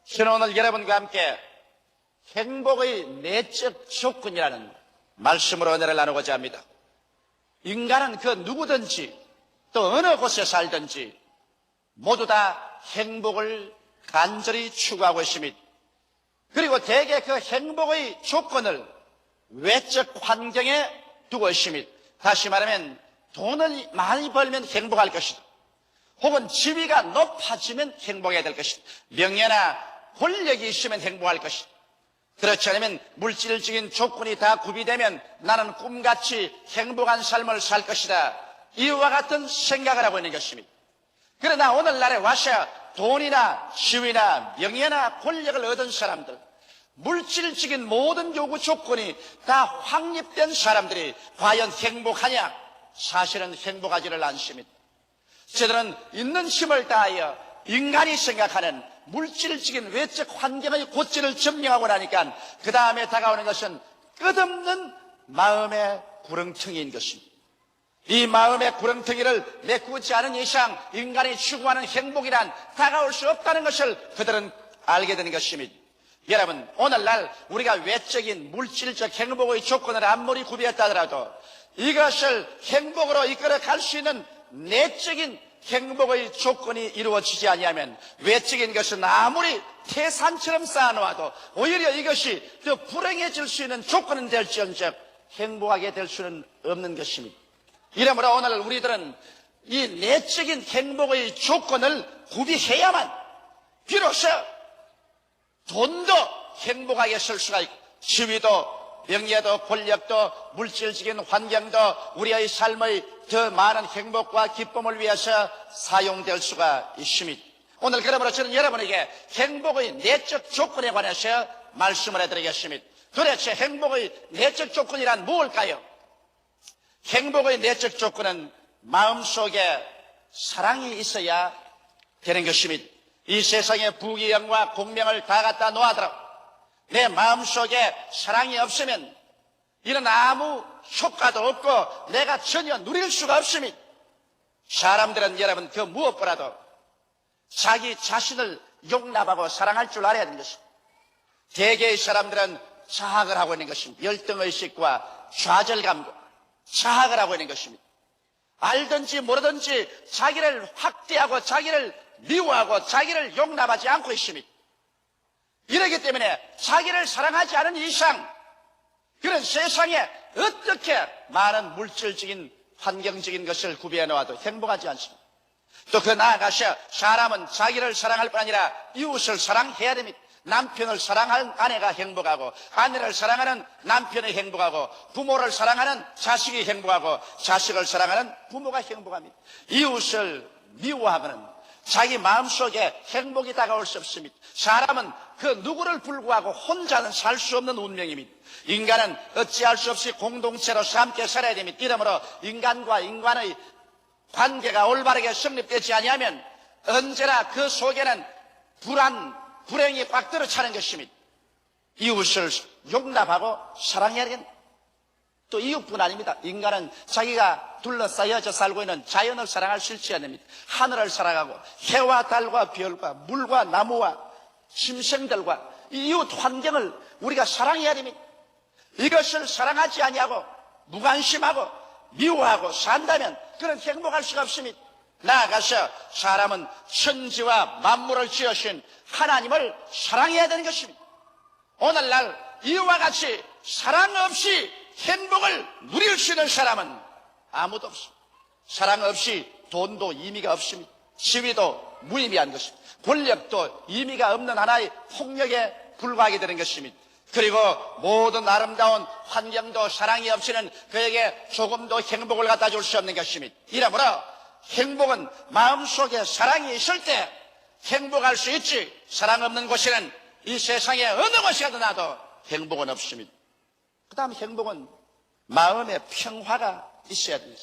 저는 오늘 여러분과 함께 행복의 내적 조건이라는 말씀으로 은혜를 나누고자 합니다. 인간은 그 누구든지 또 어느 곳에 살든지 모두 다 행복을 간절히 추구하고 있습니다. 그리고 대개 그 행복의 조건을 외적 환경에 두고 있습니다. 다시 말하면 돈을 많이 벌면 행복할 것이다. 혹은 지위가 높아지면 행복해야 될 것이다. 명예나 권력이 있으면 행복할 것이다. 그렇지 않으면 물질적인 조건이 다 구비되면 나는 꿈같이 행복한 삶을 살 것이다. 이와 같은 생각을 하고 있는 것입니다. 그러나 오늘날에 와서 돈이나 지위나 명예나 권력을 얻은 사람들, 물질적인 모든 요구 조건이 다 확립된 사람들이 과연 행복하냐? 사실은 행복하지를 않습니다. 저들은 있는 힘을 다하여 인간이 생각하는 물질적인 외적 환경의 고치를 점령하고 나니까 그 다음에 다가오는 것은 끝없는 마음의 구렁텅이인 것입니다. 이 마음의 구렁텅이를 메꾸지 않은 이상 인간이 추구하는 행복이란 다가올 수 없다는 것을 그들은 알게 되는 것입니다. 여러분, 오늘날 우리가 외적인 물질적 행복의 조건을 아무리 구비했다 하더라도 이것을 행복으로 이끌어 갈 수 있는 내적인 행복의 조건이 이루어지지 아니하면 외적인 것은 아무리 태산처럼 쌓아놓아도 오히려 이것이 더 불행해질 수 있는 조건은 될지언정 행복하게 될 수는 없는 것입니다. 이러므로 오늘 우리들은 이 내적인 행복의 조건을 구비해야만 비로소 돈도 행복하게 쓸 수가 있고 지위도 명예도 권력도 물질적인 환경도 우리의 삶의 더 많은 행복과 기쁨을 위해서 사용될 수가 있습니다. 오늘 그러므로 저는 여러분에게 행복의 내적 조건에 관해서 말씀을 해드리겠습니다. 도대체 행복의 내적 조건이란 무엇일까요? 행복의 내적 조건은 마음속에 사랑이 있어야 되는 것입니다. 이 세상에 부귀영화 공명을 다 갖다 놓아더라도 내 마음속에 사랑이 없으면 이런 아무 효과도 없고 내가 전혀 누릴 수가 없습니다. 사람들은 여러분 그 무엇보다도 자기 자신을 용납하고 사랑할 줄 알아야 되는 것입니다. 대개의 사람들은 자학을 하고 있는 것입니다. 열등의식과 좌절감과 자학을 하고 있는 것입니다. 알든지 모르든지 자기를 확대하고 자기를 미워하고 자기를 용납하지 않고 있습니다. 이러기 때문에 자기를 사랑하지 않은 이상 그런 세상에 어떻게 많은 물질적인 환경적인 것을 구비해 놓아도 행복하지 않습니다. 또 그 나아가서 사람은 자기를 사랑할 뿐 아니라 이웃을 사랑해야 됩니다. 남편을 사랑하는 아내가 행복하고 아내를 사랑하는 남편이 행복하고 부모를 사랑하는 자식이 행복하고 자식을 사랑하는 부모가 행복합니다. 이웃을 미워하면 자기 마음속에 행복이 다가올 수 없습니다. 사람은 그 누구를 불구하고 혼자는 살 수 없는 운명입니다. 인간은 어찌할 수 없이 공동체로서 함께 살아야 됩니다. 이러므로 인간과 인간의 관계가 올바르게 성립되지 아니하면 언제나 그 속에는 불행이 꽉 들어차는 것입니다. 이웃을 용납하고 사랑해야 되겠다. 또 이웃뿐 아닙니다. 인간은 자기가 둘러싸여져 살고 있는 자연을 사랑할 수 있어야 됩니다. 하늘을 사랑하고 해와 달과 별과 물과 나무와 짐승들과 이웃 환경을 우리가 사랑해야 됩니다. 이것을 사랑하지 아니하고 무관심하고 미워하고 산다면 그런 행복할 수가 없습니다. 나아가서 사람은 천지와 만물을 지으신 하나님을 사랑해야 되는 것입니다. 오늘날 이와 같이 사랑 없이 행복을 누릴 수 있는 사람은 아무도 없습니다. 사랑 없이 돈도 의미가 없습니다. 지위도 무의미한 것입니다. 권력도 의미가 없는 하나의 폭력에 불과하게 되는 것입니다. 그리고 모든 아름다운 환경도 사랑이 없이는 그에게 조금도 행복을 갖다 줄 수 없는 것입니다. 이러므로 행복은 마음속에 사랑이 있을 때 행복할 수 있지, 사랑 없는 곳에는 이 세상에 어느 곳에 가도 행복은 없습니다. 그 다음 행복은 마음의 평화가 있어야 됩니다.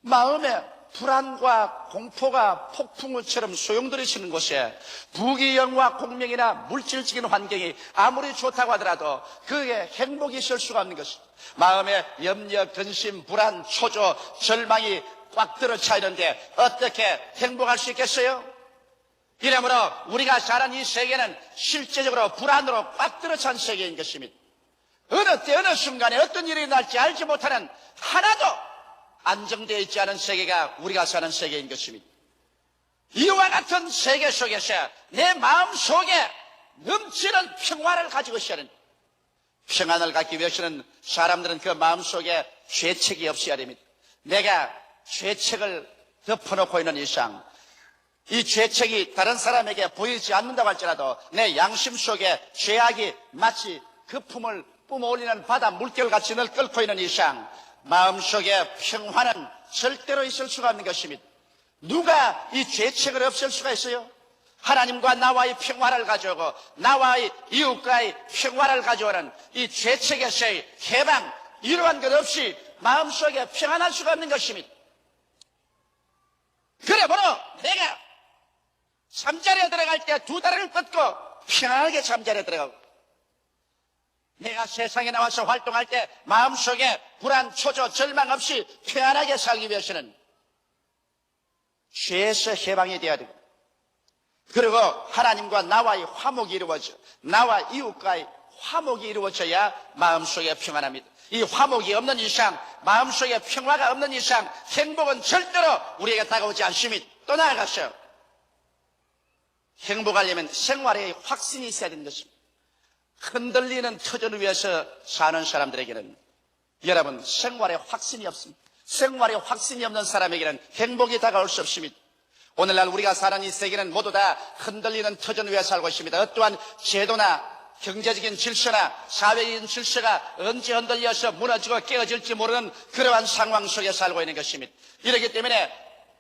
마음의 불안과 공포가 폭풍우처럼 소용돌이치는 곳에 부귀영화 공명이나 물질적인 환경이 아무리 좋다고 하더라도 그게 행복이 있을 수가 없는 것입니다. 마음에 염려, 근심, 불안, 초조, 절망이 꽉 들어차 있는데 어떻게 행복할 수 있겠어요? 이러므로 우리가 사는 이 세계는 실제적으로 불안으로 꽉 들어찬 세계인 것입니다. 어느 때 어느 순간에 어떤 일이 날지 알지 못하는 하나도 안정되어 있지 않은 세계가 우리가 사는 세계인 것입니다. 이와 같은 세계 속에서 내 마음 속에 넘치는 평화를 가지고 있어야 합니다. 평안을 갖기 위해서는 사람들은 그 마음 속에 죄책이 없어야 됩니다. 내가 죄책을 덮어놓고 있는 이상 이 죄책이 다른 사람에게 보이지 않는다고 할지라도 내 양심 속에 죄악이 마치 거품을 뿜어올리는 바다 물결같이 늘 끓고 있는 이상 마음속에 평화는 절대로 있을 수가 없는 것입니다. 누가 이 죄책을 없앨 수가 있어요? 하나님과 나와의 평화를 가져오고 나와의 이웃과의 평화를 가져오는 이 죄책에서의 해방, 이러한 것 없이 마음속에 평안할 수가 없는 것입니다. 그러므로 내가 잠자리에 들어갈 때 두 다리를 뻗고 평안하게 잠자리에 들어가고 내가 세상에 나와서 활동할 때 마음속에 불안, 초조, 절망 없이 평안하게 살기 위해서는 죄에서 해방이 되어야 되고 그리고 하나님과 나와의 화목이 이루어져 나와 이웃과의 화목이 이루어져야 마음속에 평안합니다. 이 화목이 없는 이상 마음속에 평화가 없는 이상 행복은 절대로 우리에게 다가오지 않습니다. 또 나아가서 행복하려면 생활에 확신이 있어야 되는 것입니다. 흔들리는 터전을 위해서 사는 사람들에게는 여러분 생활에 확신이 없습니다. 생활에 확신이 없는 사람에게는 행복이 다가올 수 없습니다. 오늘날 우리가 사는 이 세계는 모두 다 흔들리는 터전 위에 살고 있습니다. 어떠한 제도나 경제적인 질서나 사회적인 질서가 언제 흔들려서 무너지고 깨어질지 모르는 그러한 상황 속에 살고 있는 것입니다. 이렇기 때문에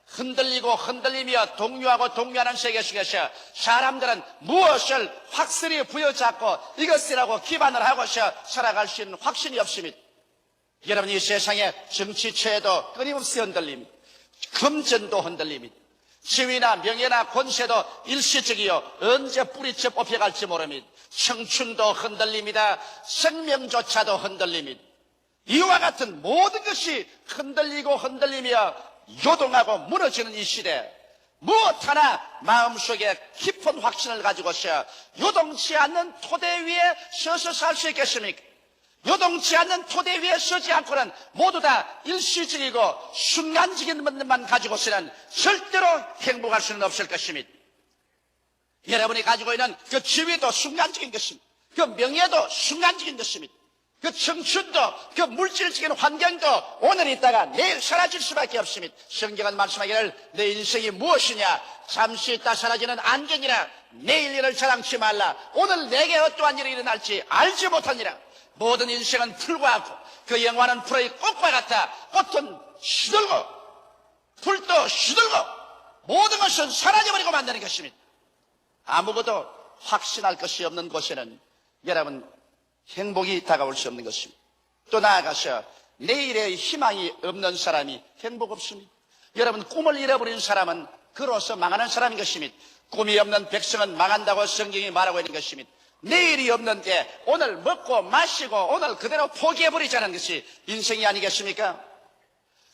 흔들리고 흔들리며 동요하는 세계 속에서 사람들은 무엇을 확실히 부여잡고 이것이라고 기반을 하고서 살아갈 수 있는 확신이 없습니다. 여러분 이 세상의 정치체도 끊임없이 흔들립니다. 금전도 흔들립니다. 지위나 명예나 권세도 일시적이요 언제 뿌리째 뽑혀갈지 모릅니다. 청춘도 흔들립니다. 생명조차도 흔들립니다. 이와 같은 모든 것이 흔들리고 흔들리며 요동하고 무너지는 이 시대 무엇 하나 마음속에 깊은 확신을 가지고서 요동치 않는 토대 위에 서서 살 수 있겠습니까? 요동치 않는 토대 위에 서지 않고는 모두 다 일시적이고 순간적인 것만 가지고서는 절대로 행복할 수는 없을 것입니다. 여러분이 가지고 있는 그 지위도 순간적인 것입니다. 그 명예도 순간적인 것입니다. 그 청춘도 그 물질적인 환경도 오늘 있다가 내일 사라질 수밖에 없습니다. 성경은 말씀하기를 내 인생이 무엇이냐 잠시 있다 사라지는 안개니라 내일 일을 자랑치 말라 오늘 내게 어떠한 일이 일어날지 알지 못하니라. 모든 인생은 풀과 같고 그 영화는 풀의 꽃과 같아. 꽃은 시들고 풀도 시들고 모든 것은 사라져버리고 만드는 것입니다. 아무것도 확신할 것이 없는 곳에는 여러분 행복이 다가올 수 없는 것입니다. 또 나아가서 내일의 희망이 없는 사람이 행복 없습니다. 여러분 꿈을 잃어버린 사람은 그로서 망하는 사람인 것입니다. 꿈이 없는 백성은 망한다고 성경이 말하고 있는 것입니다. 내일이 없는데 오늘 먹고 마시고 오늘 그대로 포기해버리자는 것이 인생이 아니겠습니까?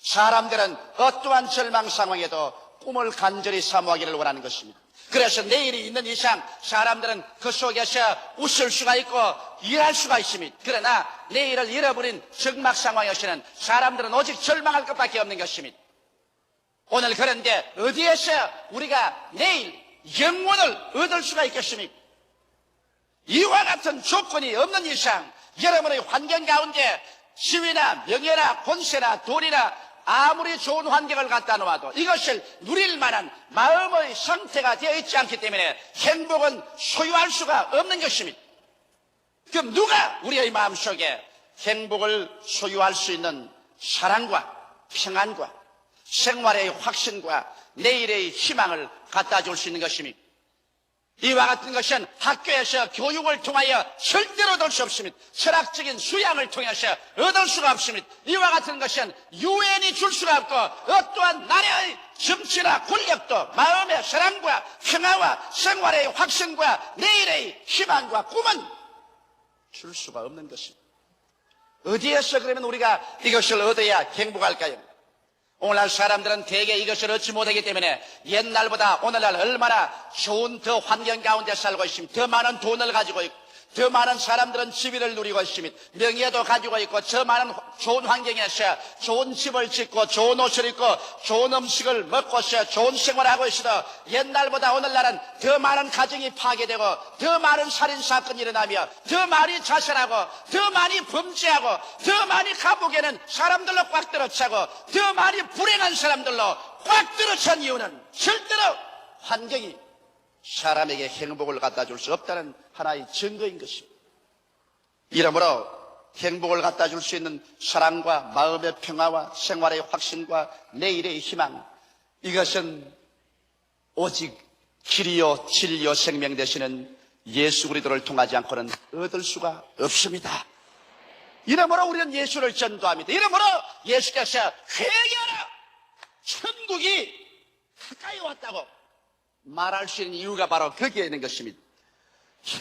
사람들은 어떠한 절망 상황에도 꿈을 간절히 사모하기를 원하는 것입니다. 그래서 내일이 있는 이상 사람들은 그 속에서 웃을 수가 있고 일할 수가 있습니다. 그러나 내일을 잃어버린 적막 상황에서는 사람들은 오직 절망할 것밖에 없는 것입니다. 오늘 그런데 어디에서 우리가 내일 영원을 얻을 수가 있겠습니까? 이와 같은 조건이 없는 이상 여러분의 환경 가운데 지위나 명예나 권세나 돈이나 아무리 좋은 환경을 갖다 놓아도 이것을 누릴 만한 마음의 상태가 되어 있지 않기 때문에 행복은 소유할 수가 없는 것입니다. 그럼 누가 우리의 마음속에 행복을 소유할 수 있는 사랑과 평안과 생활의 확신과 내일의 희망을 갖다 줄 수 있는 것입니까? 이와 같은 것은 학교에서 교육을 통하여 절대로 얻을 수 없습니다. 철학적인 수양을 통해서 얻을 수가 없습니다. 이와 같은 것은 유엔이 줄 수가 없고 어떠한 나라의 정치나 권력도 마음의 사랑과 평화와 생활의 확신과 내일의 희망과 꿈은 줄 수가 없는 것입니다. 어디에서 그러면 우리가 이것을 얻어야 행복할까요? 오늘날 사람들은 대개 이것을 얻지 못하기 때문에 옛날보다 오늘날 얼마나 좋은 더 환경 가운데 살고 있습니다. 더 많은 돈을 가지고 있고, 더 많은 사람들은 지위를 누리고 있습니다. 명예도 가지고 있고, 저 많은 좋은 환경에서 좋은 집을 짓고, 좋은 옷을 입고, 좋은 음식을 먹고서 좋은 생활을 하고 있어도 옛날보다 오늘날은 더 많은 가정이 파괴되고, 더 많은 살인사건이 일어나며, 더 많이 자살하고, 더 많이 범죄하고, 더 많이 감옥에는 사람들로 꽉 들어차고, 더 많이 불행한 사람들로 꽉 들어찬 이유는 절대로 환경이 사람에게 행복을 갖다 줄 수 없다는 하나의 증거인 것입니다. 이러므로 행복을 갖다 줄 수 있는 사랑과 마음의 평화와 생활의 확신과 내일의 희망, 이것은 오직 길이요 진리요 생명 되시는 예수 그리스도를 통하지 않고는 얻을 수가 없습니다. 이러므로 우리는 예수를 전도합니다. 이러므로 예수께서 회개하라! 천국이 가까이 왔다고 말할 수 있는 이유가 바로 거기에 있는 것입니다.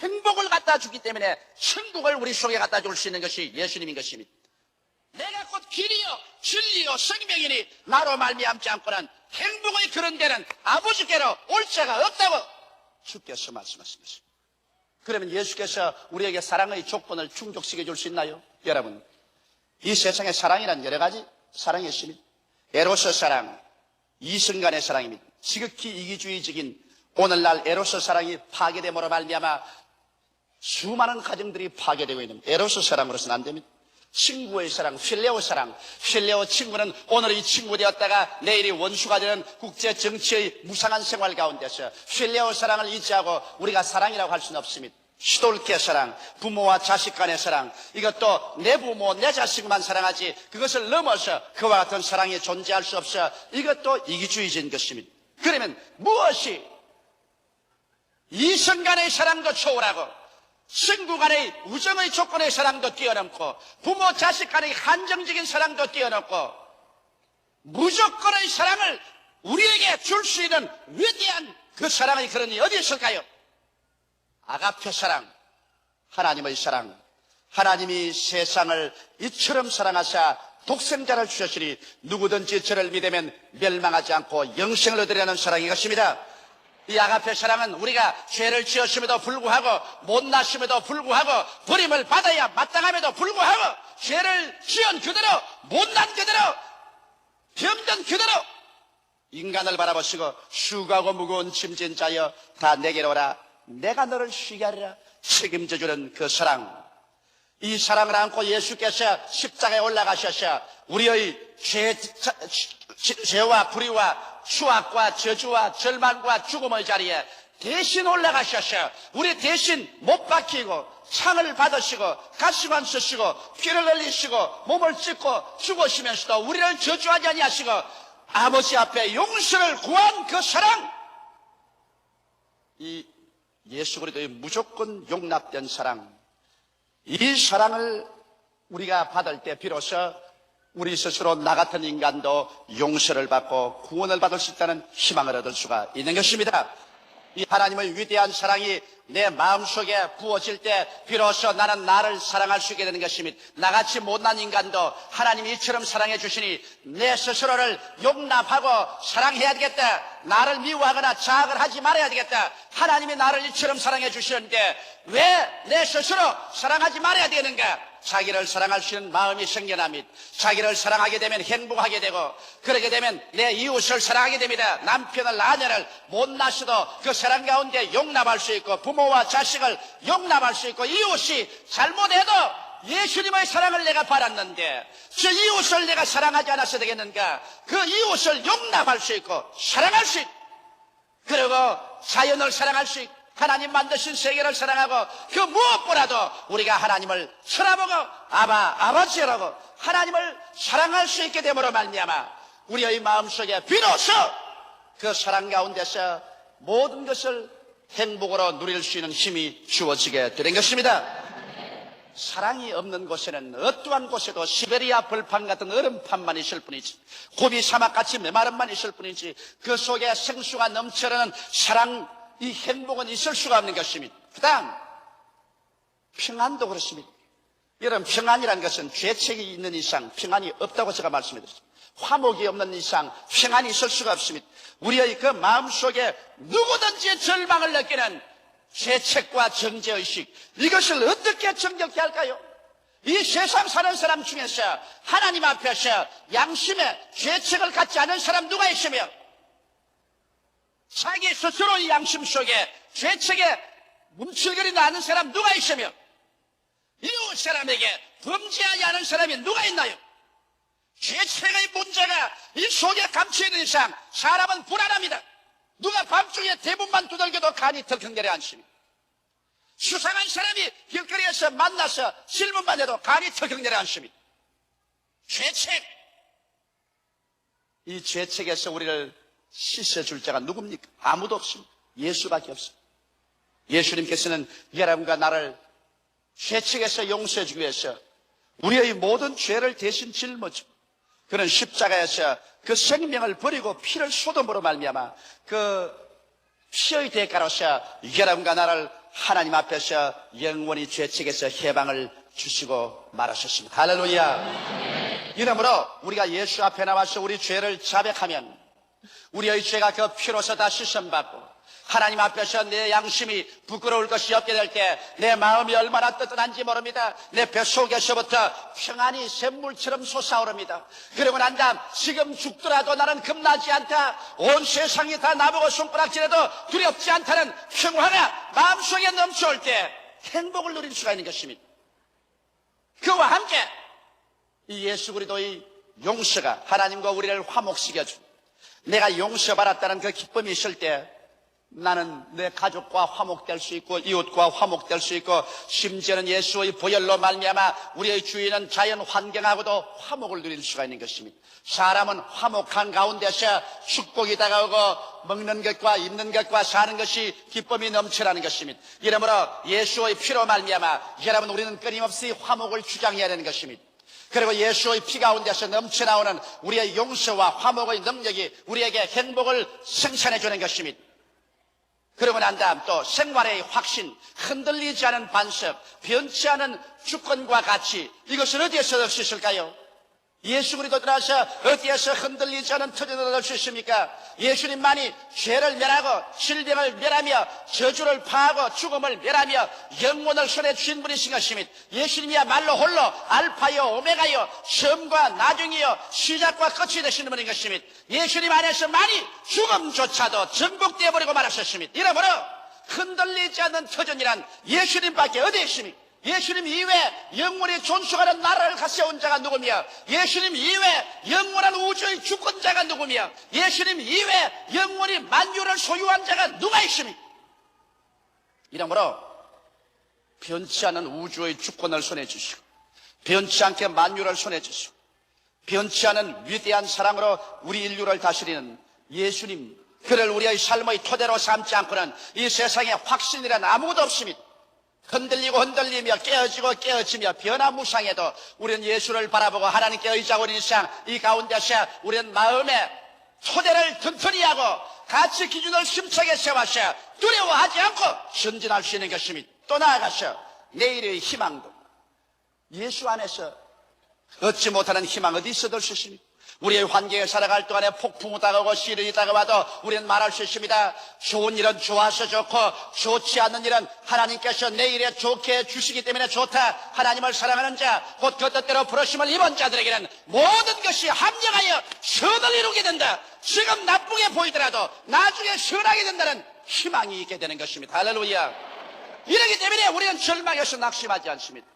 행복을 갖다 주기 때문에 천국을 우리 속에 갖다 줄 수 있는 것이 예수님인 것입니다. 내가 곧 길이요 진리요 생명이니 나로 말미암지 않고는 행복의 그런 데는 아버지께로 올 자가 없다고 주께서 말씀하십니다. 그러면 예수께서 우리에게 사랑의 조건을 충족시켜 줄 수 있나요? 여러분, 이 세상에 사랑이란 여러 가지 사랑이 있습니다. 에로스 사랑, 이성간의 사랑입니다. 지극히 이기주의적인 오늘날 에로스 사랑이 파괴됨으로 말미암아 수많은 가정들이 파괴되고 있는 에로스 사랑으로서는 안 됩니다. 친구의 사랑, 필레오 사랑. 필레오 친구는 오늘 이 친구 되었다가 내일이 원수가 되는 국제 정치의 무상한 생활 가운데서 필레오 사랑을 유지하고 우리가 사랑이라고 할 수는 없습니다. 시돌케 사랑, 부모와 자식 간의 사랑, 이것도 내 부모, 내 자식만 사랑하지 그것을 넘어서 그와 같은 사랑이 존재할 수 없어 이것도 이기주의적인 것입니다. 그러면 무엇이 이성 간의 사랑도 초월하고 친구 간의 우정의 조건의 사랑도 뛰어넘고 부모 자식 간의 한정적인 사랑도 뛰어넘고 무조건의 사랑을 우리에게 줄 수 있는 위대한 그 사랑의 그런이 어디 있을까요? 아가페 사랑, 하나님의 사랑. 하나님이 세상을 이처럼 사랑하사 독생자를 주셨으니 누구든지 저를 믿으면 멸망하지 않고 영생을 얻으려는 사랑이 것입니다. 이 아가페 사랑은 우리가 죄를 지었음에도 불구하고 못났음에도 불구하고 버림을 받아야 마땅함에도 불구하고 죄를 지은 그대로 못난 그대로 병든 그대로 인간을 바라보시고 수고하고 무거운 짐진 자여 다 내게로 오라 내가 너를 쉬게 하리라 책임져 주는 그 사랑. 이 사랑을 안고 예수께서 십자가에 올라가셔서 우리의 죄와 불의와 추악과 저주와 절망과 죽음의 자리에 대신 올라가셔서 우리 대신 못 박히고 창을 받으시고 가시관 쓰시고 피를 흘리시고 몸을 찢고 죽으시면서도 우리를 저주하지 아니하시고 아버지 앞에 용서를 구한 그 사랑, 이 예수 그리스도의 무조건 용납된 사랑, 이 사랑을 우리가 받을 때 비로소 우리 스스로 나 같은 인간도 용서를 받고 구원을 받을 수 있다는 희망을 얻을 수가 있는 것입니다. 이 하나님의 위대한 사랑이 내 마음속에 부어질 때 비로소 나는 나를 사랑할 수 있게 되는 것입니다. 나같이 못난 인간도 하나님이 이처럼 사랑해 주시니 내 스스로를 용납하고 사랑해야 되겠다. 나를 미워하거나 자학을 하지 말아야 되겠다. 하나님이 나를 이처럼 사랑해 주시는데 왜 내 스스로 사랑하지 말아야 되는가? 자기를 사랑할 수 있는 마음이 생겨납니다. 자기를 사랑하게 되면 행복하게 되고 그러게 되면 내 이웃을 사랑하게 됩니다. 남편을 아내를 못나서도 그 사랑 가운데 용납할 수 있고 부모와 자식을 용납할 수 있고 이웃이 잘못해도 예수님의 사랑을 내가 받았는데 저 이웃을 내가 사랑하지 않아서 되겠는가? 그 이웃을 용납할 수 있고 사랑할 수 있고 그리고 자연을 사랑할 수 있고 하나님 만드신 세계를 사랑하고 그 무엇보다도 우리가 하나님을 쳐다보고 아버지라고 하나님을 사랑할 수 있게 됨으로 말미암아 우리의 마음속에 비로소 그 사랑 가운데서 모든 것을 행복으로 누릴 수 있는 힘이 주어지게 되는 것입니다. 사랑이 없는 곳에는 어떠한 곳에도 시베리아 벌판 같은 얼음판만 있을 뿐이지 고비 사막같이 메마름만 있을 뿐이지 그 속에 생수가 넘쳐나는 사랑 이 행복은 있을 수가 없는 것입니다. 그다음 평안도 그렇습니다. 여러분 평안이라는 것은 죄책이 있는 이상 평안이 없다고 제가 말씀드렸습니다. 화목이 없는 이상 평안이 있을 수가 없습니다. 우리의 그 마음속에 누구든지 절망을 느끼는 죄책과 정죄의식, 이것을 어떻게 정결케 할까요? 이 세상 사는 사람 중에서 하나님 앞에서 양심의 죄책을 갖지 않은 사람 누가 있으며, 자기 스스로의 양심 속에 죄책에 뭉칠거리지 않은 사람 누가 있으며, 이웃 사람에게 범죄하지 않은 사람이 누가 있나요? 죄책의 문제가 이 속에 감춰있는 이상 사람은 불안합니다. 누가 밤중에 대문만 두들겨도 간이 덜컹거려 않습니다. 수상한 사람이 길거리에서 만나서 질문만 해도 간이 덜컹거려 않습니다. 죄책, 이 죄책에서 우리를 씻어줄 자가 누굽니까? 아무도 없습니다. 예수밖에 없습니다. 예수님께서는 여러분과 나를 죄책에서 용서해 주기 위해서 우리의 모든 죄를 대신 짊어지고 그는 십자가에서 그 생명을 버리고 피를 쏟음으로 말미암아 그 피의 대가로서 여러분과 나를 하나님 앞에서 영원히 죄책에서 해방을 주시고 말하셨습니다. 할렐루야. 이러므로 우리가 예수 앞에 나와서 우리 죄를 자백하면 우리의 죄가 그 피로서 다 씻음받고 하나님 앞에서 내 양심이 부끄러울 것이 없게 될 때 내 마음이 얼마나 뜨뜻한지 모릅니다. 내 뱃속에서부터 평안이 샘물처럼 솟아오릅니다. 그러고 난 다음 지금 죽더라도 나는 겁나지 않다, 온 세상이 다 나보고 손가락질해도 두렵지 않다는 평화가 마음속에 넘쳐올 때 행복을 누릴 수가 있는 것입니다. 그와 함께 이 예수 그리스도의 용서가 하나님과 우리를 화목시켜주고 내가 용서받았다는 그 기쁨이 있을 때 나는 내 가족과 화목될 수 있고 이웃과 화목될 수 있고 심지어는 예수의 보혈로 말미암아 우리의 주위는 자연 환경하고도 화목을 누릴 수가 있는 것입니다. 사람은 화목한 가운데서 축복이 다가오고 먹는 것과 입는 것과 사는 것이 기쁨이 넘쳐나는 것입니다. 이러므로 예수의 피로 말미암아 여러분 우리는 끊임없이 화목을 주장해야 되는 것입니다. 그리고 예수의 피 가운데서 넘쳐나오는 우리의 용서와 화목의 능력이 우리에게 행복을 생산해 주는 것입니다. 그러고 난 다음 또 생활의 확신, 흔들리지 않은 반석, 변치 않은 주권과 가치, 이것을 어디에서 얻을 수 있을까요? 예수 그리스도 들어서 어디에서 흔들리지 않은 터전을 얻을 수 있습니까? 예수님만이 죄를 멸하고 질병을 멸하며 저주를 파하고 죽음을 멸하며 영혼을 손에 쥔 분이신 것입니다. 예수님이야말로 홀로 알파요 오메가요 처음과 나중이요 시작과 끝이 되시는 분인 것입니다. 예수님 안에서만이 죽음조차도 정복되어 버리고 말하셨습니다. 이러므로 흔들리지 않는 터전이란 예수님밖에 어디 있습니까? 예수님 이외에 영원히 존속하는 나라를 가세운 자가 누구며, 예수님 이외에 영원한 우주의 주권자가 누구며, 예수님 이외에 영원히 만유를 소유한 자가 누가 있습니까? 이러므로 변치 않은 우주의 주권을 손에 주시고 변치 않게 만유를 손에 주시고 변치 않은 위대한 사랑으로 우리 인류를 다스리는 예수님, 그를 우리의 삶의 토대로 삼지 않고는 이 세상에 확신이란 아무것도 없습니다. 흔들리고 흔들리며 깨어지고 깨어지며 변화무쌍해도 우리는 예수를 바라보고 하나님께 의지하고 있는 이상 이 가운데서 우리는 마음의 토대를 튼튼히 하고 가치 기준을 심차게 세워서 두려워하지 않고 전진할 수 있는 것입니다. 또 나아가서 내일의 희망도 예수 안에서 얻지 못하는 희망 어디 있어 들 수 있습니까? 우리의 환경에 살아갈 동안에 폭풍이 다가오고 시련이 다가와도 우리는 말할 수 있습니다. 좋은 일은 좋아서 좋고 좋지 않는 일은 하나님께서 내일에 좋게 해주시기 때문에 좋다. 하나님을 사랑하는 자, 곧 그 뜻대로 부르심을 입은 자들에게는 모든 것이 합력하여 선을 이루게 된다. 지금 나쁘게 보이더라도 나중에 선하게 된다는 희망이 있게 되는 것입니다. 할렐루야. 이러기 때문에 우리는 절망에서 낙심하지 않습니다.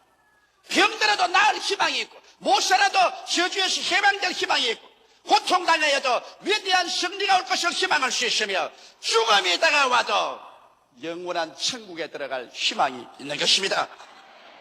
병들어도 나을 희망이 있고 못 살아도 저주에서 해방될 희망이 있고 고통당해도 위대한 승리가 올 것을 희망할 수 있으며 죽음이 다가와도 영원한 천국에 들어갈 희망이 있는 것입니다.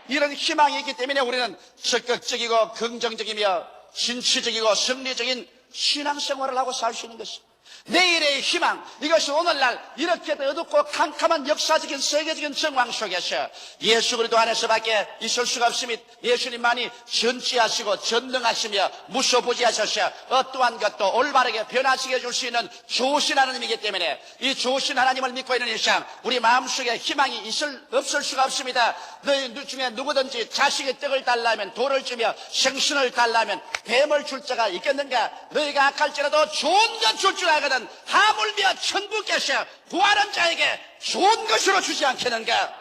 이런 희망이 있기 때문에 우리는 적극적이고 긍정적이며 진취적이고 승리적인 신앙생활을 하고 살 수 있는 것입니다. 내일의 희망, 이것이 오늘날 이렇게 어둡고 캄캄한 역사적인 세계적인 정황 속에서 예수 그리스도 안에서밖에 있을 수가 없습니다. 예수님만이 전지하시고 전능하시며 무소부지하셔서 어떠한 것도 올바르게 변화시켜 줄 수 있는 좋으신 하나님이기 때문에 이 좋으신 하나님을 믿고 있는 이상 우리 마음속에 희망이 없을 수가 없습니다. 너희 중에 누구든지 자식의 떡을 달라면 돌을 주며 생선을 달라면 뱀을 줄 자가 있겠는가? 너희가 악할지라도 좋은 것 줄 줄 알거든 하물며 천국께서 구하는 자에게 좋은 것으로 주지 않겠는가?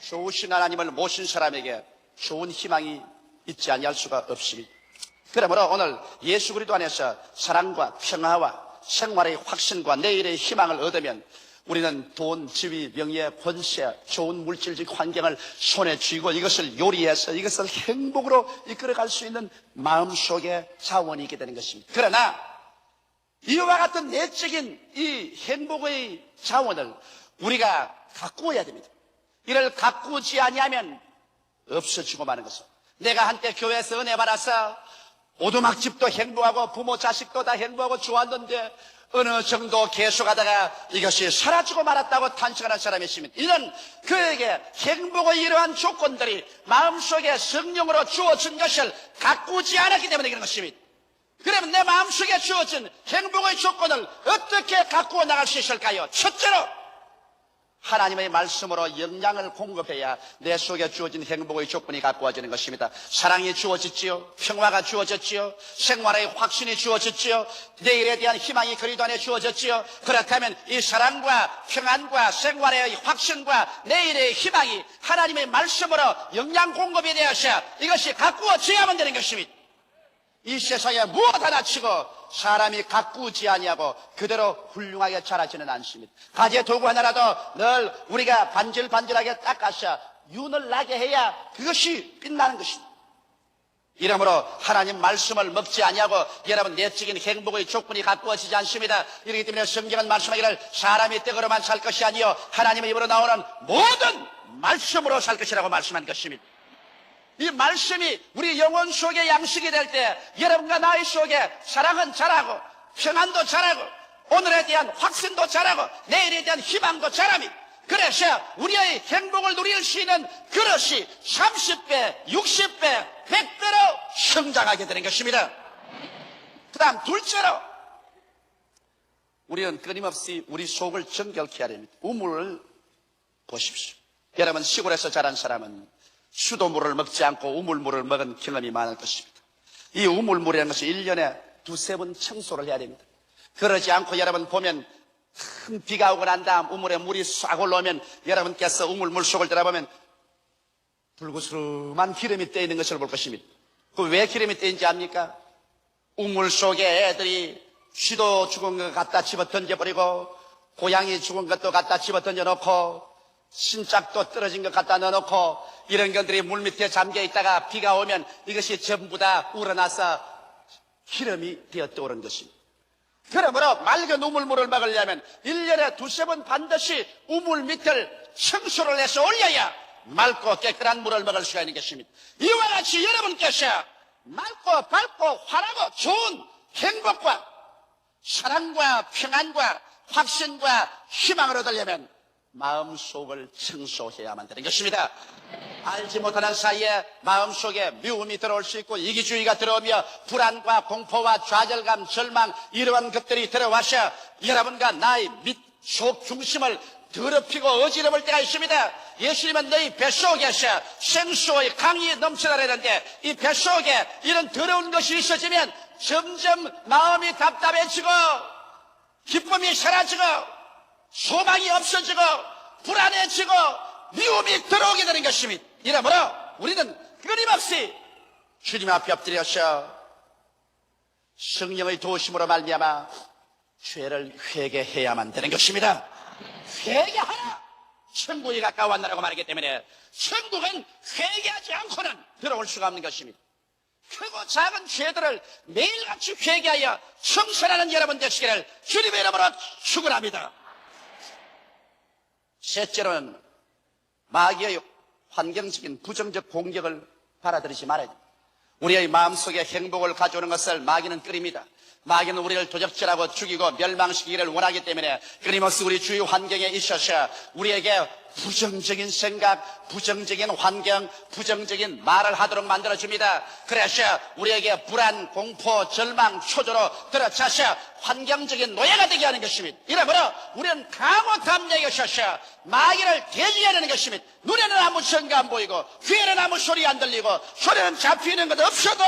좋으신 하나님을 모신 사람에게 좋은 희망이 있지 아니할 수가 없습니다. 그러므로 오늘 예수 그리스도 안에서 사랑과 평화와 생활의 확신과 내일의 희망을 얻으면 우리는 돈, 지위, 명예, 권세, 좋은 물질적 환경을 손에 쥐고 이것을 요리해서 이것을 행복으로 이끌어갈 수 있는 마음속의 자원이 있게 되는 것입니다. 그러나 이와 같은 내적인 이 행복의 자원을 우리가 가꾸어야 됩니다. 이를 가꾸지 아니하면 없어지고 마는 것은 내가 한때 교회에서 은혜 받아서 오두막집도 행복하고 부모 자식도 다 행복하고 좋았는데 어느 정도 계속하다가 이것이 사라지고 말았다고 탄식하는 사람이 있습니다. 이는 그에게 행복의 이러한 조건들이 마음속에 성령으로 주어진 것을 가꾸지 않았기 때문에 그런 것입니다. 그러면 내 마음속에 주어진 행복의 조건을 어떻게 가꾸어 나갈 수 있을까요? 첫째로 하나님의 말씀으로 영양을 공급해야 내 속에 주어진 행복의 조건이 가꾸어지는 것입니다. 사랑이 주어졌지요. 평화가 주어졌지요. 생활의 확신이 주어졌지요. 내일에 대한 희망이 그리스도 안에 주어졌지요. 그렇다면 이 사랑과 평안과 생활의 확신과 내일의 희망이 하나님의 말씀으로 영양 공급이 되어서 이것이 가꾸어져야만 되는 것입니다. 이 세상에 무엇 하나 치고 사람이 가꾸지 아니하고 그대로 훌륭하게 자라지는 않습니다. 가재 도구 하나라도 늘 우리가 반질반질하게 닦아서 윤을 나게 해야 그것이 빛나는 것입니다. 이러므로 하나님 말씀을 먹지 아니하고 여러분 내적인 행복의 조건이 가꾸어지지 않습니다. 이렇기 때문에 성경은 말씀하기를 사람이 떡으로만 살 것이 아니요 하나님의 입으로 나오는 모든 말씀으로 살 것이라고 말씀한 것입니다. 이 말씀이 우리 영혼 속에 양식이 될 때 여러분과 나의 속에 사랑은 자라고 평안도 자라고 오늘에 대한 확신도 자라고 내일에 대한 희망도 자라니 그래서 우리의 행복을 누릴 수 있는 그릇이 30배, 60배, 100배로 성장하게 되는 것입니다. 그 다음 둘째로 우리는 끊임없이 우리 속을 정결케 하려 합니다. 우물을 보십시오. 여러분 시골에서 자란 사람은 수도물을 먹지 않고 우물물을 먹은 경험이 많을 것입니다. 이 우물물이라는 것은 1년에 두세 번 청소를 해야 됩니다. 그러지 않고 여러분 보면 큰 비가 오고 난 다음 우물에 물이 싹 올라오면 여러분께서 우물물 속을 들어보면 불구스름한 기름이 떼 있는 것을 볼 것입니다. 그 왜 기름이 떼 있는지 압니까? 우물 속에 애들이 쥐도 죽은 것 갖다 집어 던져버리고 고양이 죽은 것도 갖다 집어 던져놓고 신짝도 떨어진 것 갖다 넣어놓고 이런 것들이 물 밑에 잠겨 있다가 비가 오면 이것이 전부 다 우러나서 기름이 되어 떠오른 것입니다. 그러므로 맑은 우물물을 먹으려면 1년에 두세 번 반드시 우물 밑을 청소를 해서 올려야 맑고 깨끗한 물을 먹을 수가 있는 것입니다. 이와 같이 여러분께서 맑고 밝고 환하고 좋은 행복과 사랑과 평안과 확신과 희망을 얻으려면 마음속을 청소해야만 되는 것입니다. 알지 못하는 사이에 마음속에 미움이 들어올 수 있고 이기주의가 들어오며 불안과 공포와 좌절감, 절망 이러한 것들이 들어와서 여러분과 나의 속 중심을 더럽히고 어지러울 때가 있습니다. 예수님은 너희 뱃속에서 생수의 강이 넘쳐나려는데 이 뱃속에 이런 더러운 것이 있어지면 점점 마음이 답답해지고 기쁨이 사라지고 소망이 없어지고 불안해지고 미움이 들어오게 되는 것입니다. 이러므로 우리는 끊임없이 주님 앞에 엎드려서 성령의 도우심으로 말미암아 죄를 회개해야만 되는 것입니다. 회개하라! 천국이 가까웠나라고 말하기 때문에 천국은 회개하지 않고는 들어올 수가 없는 것입니다. 크고 작은 죄들을 매일같이 회개하여 청산하는 여러분 되시기를 주님의 이름으로 축원합니다. 셋째로는 마귀의 환경적인 부정적 공격을 받아들이지 말아야 됩니다. 우리의 마음속에 행복을 가져오는 것을 마귀는 끓입니다. 마귀는 우리를 도적질하고 죽이고 멸망시키기를 원하기 때문에 끊임없이 우리 주위 환경에 있어서 우리에게 부정적인 생각, 부정적인 환경, 부정적인 말을 하도록 만들어줍니다. 그래서 우리에게 불안, 공포, 절망, 초조로 들어차서 환경적인 노예가 되게 하는 것입니다. 이러므로 우리는 강호 담력에 서서 마귀를 대지해야 하는 것입니다. 눈에는 아무 증거 안 보이고 귀에는 아무 소리 안 들리고 소리는 잡히는 것 없어도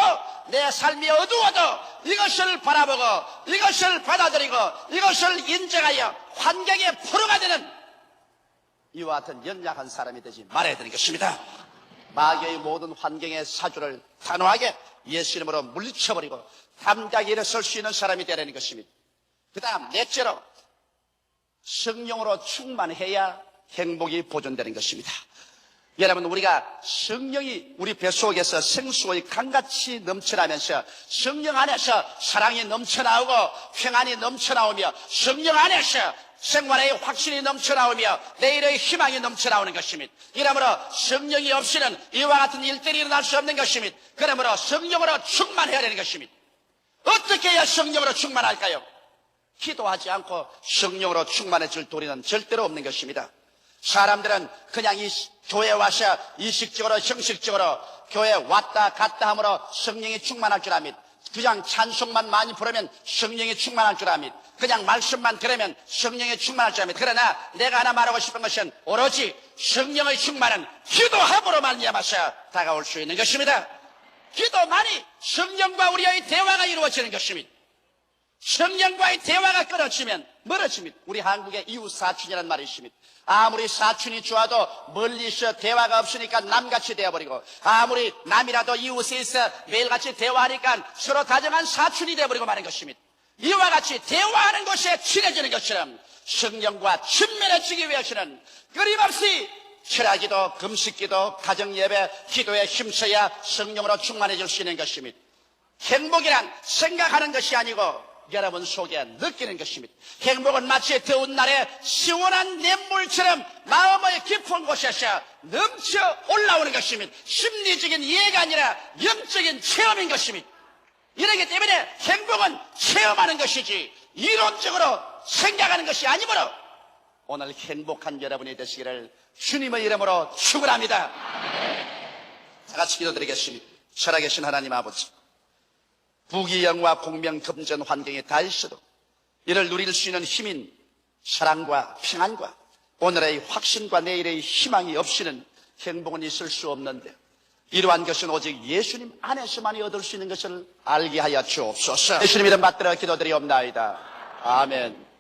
내 삶이 어두워도 이것을 바라보고 이것을 받아들이고 이것을 인정하여 환경에 포로가 되는 이와 같은 연약한 사람이 되지 말아야 되는 것입니다. 마귀의 모든 환경의 사주를 단호하게 예수 이름으로 물리쳐버리고 담대하게 일어설 수 있는 사람이 되라는 것입니다. 그 다음 넷째로 성령으로 충만해야 행복이 보존되는 것입니다. 여러분, 우리가 성령이 우리 뱃속에서 생수의 강같이 넘쳐나면서 성령 안에서 사랑이 넘쳐나오고 평안이 넘쳐나오며 성령 안에서 생활의 확신이 넘쳐나오며 내일의 희망이 넘쳐나오는 것입니다. 이러므로 성령이 없이는 이와 같은 일들이 일어날 수 없는 것입니다. 그러므로 성령으로 충만해야 되는 것입니다. 어떻게 해야 성령으로 충만할까요? 기도하지 않고 성령으로 충만해질 도리는 절대로 없는 것입니다. 사람들은 그냥 이 교회에 와서 이식적으로 형식적으로 교회에 왔다 갔다 함으로 성령이 충만할 줄 압니다. 그냥 찬송만 많이 부르면 성령이 충만할 줄 압니다. 그냥 말씀만 들으면 성령이 충만할 줄 압니다. 그러나 내가 하나 말하고 싶은 것은 오로지 성령의 충만은 기도함으로 말미암아서 다가올 수 있는 것입니다. 기도만이 성령과 우리의 대화가 이루어지는 것입니다. 성령과의 대화가 끊어지면 멀어집니다. 우리 한국에 이웃 사촌이라는 말이 있습니다. 아무리 사촌이 좋아도 멀리서 대화가 없으니까 남같이 되어버리고 아무리 남이라도 이웃에 있어 매일같이 대화하니까 서로 다정한 사촌이 되어버리고 마는 것입니다. 이와 같이 대화하는 것에 친해지는 것처럼 성령과 친밀해지기 위해서는 끊임없이 철학기도, 금식기도, 가정예배, 기도에 힘써야 성령으로 충만해질 수 있는 것입니다. 행복이란 생각하는 것이 아니고 여러분 속에 느끼는 것입니다. 행복은 마치 더운 날에 시원한 냇물처럼 마음의 깊은 곳에서 넘쳐 올라오는 것입니다. 심리적인 이해가 아니라 영적인 체험인 것입니다. 이러기 때문에 행복은 체험하는 것이지 이론적으로 생각하는 것이 아니므로 오늘 행복한 여러분이 되시기를 주님의 이름으로 축원합니다. 다 같이 기도드리겠습니다. 살아계신 하나님 아버지, 부귀영화 공명금전 환경에 다 있어도 이를 누릴 수 있는 힘인 사랑과 평안과 오늘의 확신과 내일의 희망이 없이는 행복은 있을 수 없는데 이러한 것은 오직 예수님 안에서만이 얻을 수 있는 것을 알게 하여 주옵소서. 예수님 이름 받들어 기도드리옵나이다. 아멘.